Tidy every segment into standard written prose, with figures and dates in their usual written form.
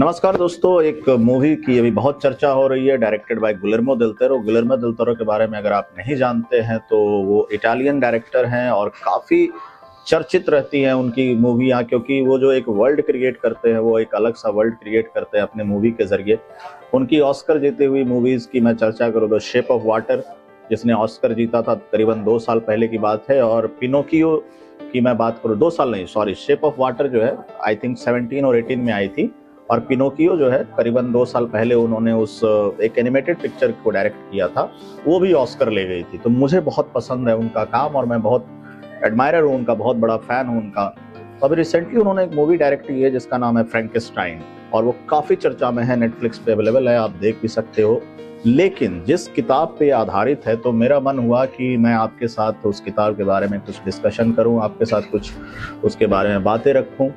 नमस्कार दोस्तों, एक मूवी की अभी बहुत चर्चा हो रही है, डायरेक्टेड बाय गुलिर्मो देल टोरो। गुलिर्मो देल टोरो के बारे में अगर आप नहीं जानते हैं तो वो इटालियन डायरेक्टर हैं और काफ़ी चर्चित रहती हैं उनकी मूवियाँ, क्योंकि वो जो एक वर्ल्ड क्रिएट करते हैं, वो एक अलग सा वर्ल्ड क्रिएट करते हैं अपने मूवी के जरिए। उनकी ऑस्कर जीती हुई मूवीज़ की मैं चर्चा करूँ तो शेप ऑफ वाटर, जिसने ऑस्कर जीता था, करीबन 2 साल पहले की बात है। और पिनोकियो की मैं बात करूँ, 2 साल नहीं, सॉरी, शेप ऑफ वाटर जो है आई थिंक 17 और 18 में आई थी, और पिनोकियो जो है करीबन 2 साल पहले उन्होंने उस एक एनिमेटेड पिक्चर को डायरेक्ट किया था, वो भी ऑस्कर ले गई थी। तो मुझे बहुत पसंद है उनका काम और मैं बहुत एडमायरर हूँ उनका, बहुत बड़ा फैन हूँ उनका। तो अभी रिसेंटली उन्होंने एक मूवी डायरेक्ट की है जिसका नाम है फ्रैंकेस्टाइन, और वो काफ़ी चर्चा में है, नेटफ्लिक्स पे अवेलेबल है, आप देख भी सकते हो। लेकिन जिस किताब पे आधारित है, तो मेरा मन हुआ कि मैं आपके साथ उस किताब के बारे में कुछ डिस्कशन करूं, आपके साथ कुछ उसके बारे में बातें रखूं।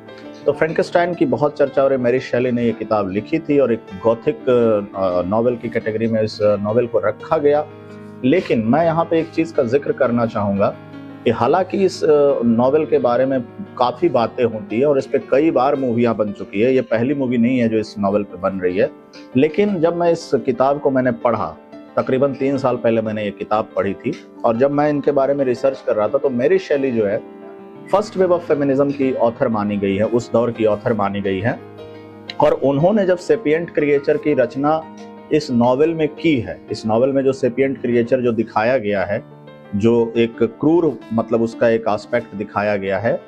तो फ्रैंकेस्टाइन की बहुत चर्चा हो रही है। मैरी शेली ने ये किताब लिखी थी और एक गॉथिक नॉवेल की कैटेगरी में इस नॉवेल को रखा गया। लेकिन मैं यहाँ पे एक चीज़ का जिक्र करना चाहूँगा कि हालांकि इस नॉवेल के बारे में काफ़ी बातें होती है और इस पे कई बार मूवियाँ बन चुकी है, ये पहली मूवी नहीं है जो इस नॉवेल पे बन रही है। लेकिन जब मैं इस किताब को मैंने पढ़ा, तकरीबन 3 साल पहले मैंने ये किताब पढ़ी थी, और जब मैं इनके बारे में रिसर्च कर रहा था तो मैरी शेली जो है फर्स्ट वेव ऑफ फेमिनिज्म की ऑथर मानी गई है, उस दौर की ऑथर मानी गई है। और उन्होंने जब सेपिएंट क्रिएचर की रचना इस नॉवेल में की है, इस नॉवेल में जो सेपिएंट क्रिएचर जो दिखाया गया है, जो एक क्रूर, मतलब उसका एक एस्पेक्ट दिखाया गया है,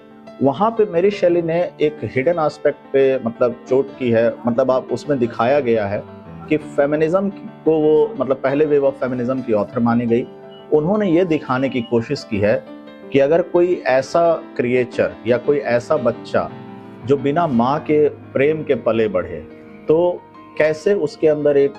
वहाँ पे मैरी शेली ने एक हिडन एस्पेक्ट पे मतलब चोट की है। मतलब आप उसमें दिखाया गया है कि फेमिनिज्म को वो, मतलब पहले वेव ऑफ फेमिनिज्म की ऑथर मानी गई। उन्होंने ये दिखाने की कोशिश की है कि अगर कोई ऐसा क्रिएचर या कोई ऐसा बच्चा जो बिना माँ के प्रेम के पले बढ़े, तो कैसे उसके अंदर एक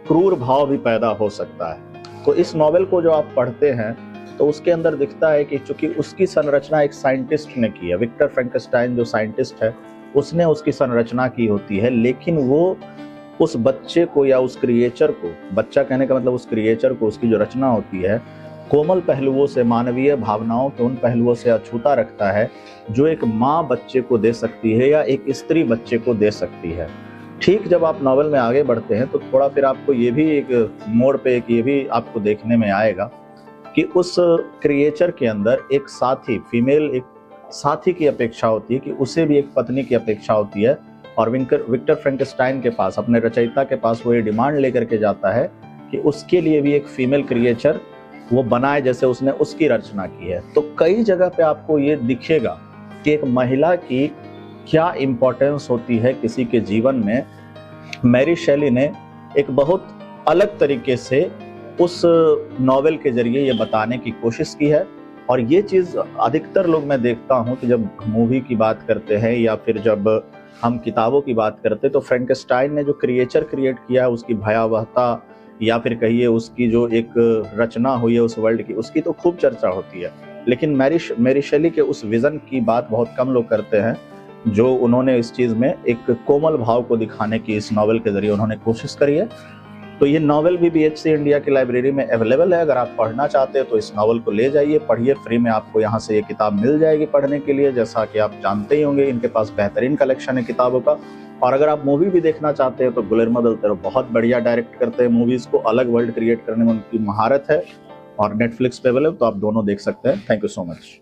क्रूर भाव भी पैदा हो सकता है। तो इस नॉवेल को जो आप पढ़ते हैं तो उसके अंदर दिखता है कि चूंकि उसकी संरचना एक साइंटिस्ट ने की है, विक्टर फ्रैंकेस्टाइन जो साइंटिस्ट है उसने उसकी संरचना की होती है, लेकिन वो उस बच्चे को या उस क्रिएचर को, बच्चा कहने का मतलब उस क्रिएचर को, उसकी जो रचना होती है, कोमल पहलुओं से, मानवीय भावनाओं के उन पहलुओं से अछूता रखता है जो एक माँ बच्चे को दे सकती है या एक स्त्री बच्चे को दे सकती है। ठीक जब आप नॉवेल में आगे बढ़ते हैं तो थोड़ा फिर आपको ये भी एक मोड़ पे एक ये भी आपको देखने में आएगा कि उस क्रिएचर के अंदर एक साथी, फीमेल एक साथी की अपेक्षा होती है, कि उसे भी एक पत्नी की अपेक्षा होती है। और विक्टर फ्रैंकेस्टाइन के पास, अपने रचयिता के पास, वो ये डिमांड लेकर के जाता है कि उसके लिए भी एक फीमेल क्रिएचर वो बनाए जैसे उसने उसकी रचना की है। तो कई जगह पे आपको ये दिखेगा कि एक महिला की क्या इम्पोर्टेंस होती है किसी के जीवन में। मैरी शेली ने एक बहुत अलग तरीके से उस नॉवेल के जरिए ये बताने की कोशिश की है। और ये चीज़ अधिकतर लोग, मैं देखता हूँ कि जब मूवी की बात करते हैं या फिर जब हम किताबों की बात करते हैं, तो फ्रैंकेस्टाइन ने जो क्रिएचर क्रिएट किया है, उसकी भयावहता या फिर कहिए उसकी जो एक रचना हुई है उस वर्ल्ड की, उसकी तो खूब चर्चा होती है। लेकिन मैरी शेली के उस विज़न की बात बहुत कम लोग करते हैं, जो उन्होंने इस चीज़ में एक कोमल भाव को दिखाने की इस नॉवेल के जरिए उन्होंने कोशिश करी है। तो ये नॉवेल भी BHC इंडिया की लाइब्रेरी में अवेलेबल है। अगर आप पढ़ना चाहते हैं तो इस नॉवेल को ले जाइए, पढ़िए, फ्री में आपको यहाँ से ये किताब मिल जाएगी पढ़ने के लिए। जैसा कि आप जानते ही होंगे, इनके पास बेहतरीन कलेक्शन है किताबों का। और अगर आप मूवी भी देखना चाहते हैं तो गुलिर्मो देल टोरो बहुत बढ़िया डायरेक्ट करते हैं मूवीज़ को, अलग वर्ल्ड क्रिएट करने में उनकी महारत है, और नेटफ्लिक्स पे अवेलेबल, तो आप दोनों देख सकते हैं। Thank you so much.